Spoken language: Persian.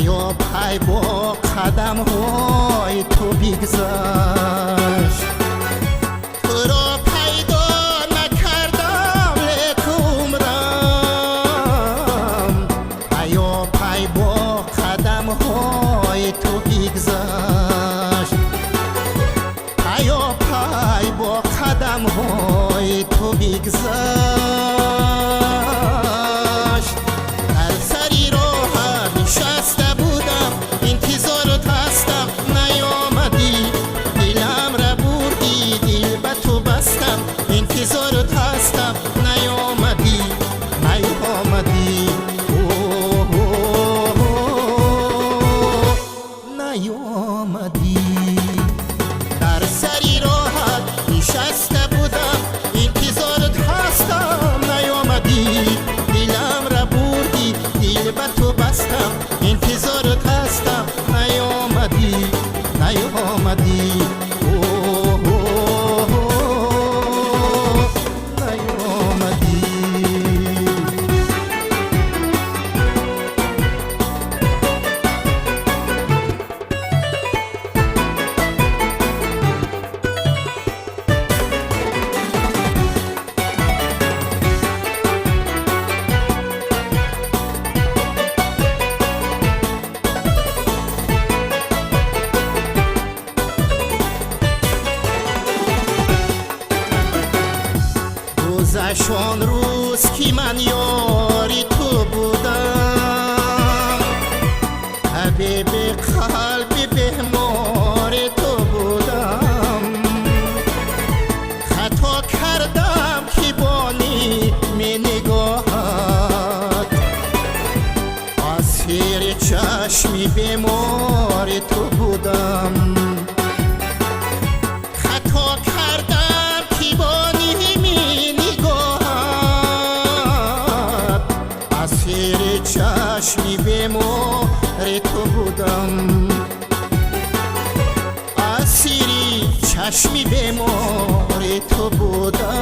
پای با قدم های تو بیگذشت. تو را پیدا نکردم لیک عمرم پای با قدم های تو بیگذشت. پای با قدم های تو بیگذشت. انتظارت هستم نیامدی نیامدی. در سری راحت نشسته بودم انتظارت هستم نیامدی. دلم را بردی دل به تو بستم انتظارت هستم نیامدی. گذشت روز که من یاری تو بودم. حبیب قلب بهمار تو بودم. خطا کردم که با نیم نگاهت اسیر چشمی بیمار تو بودم. خطا کردم که با چشمی بیمار تو بودم. اسیری چشمی بیمار تو بودم.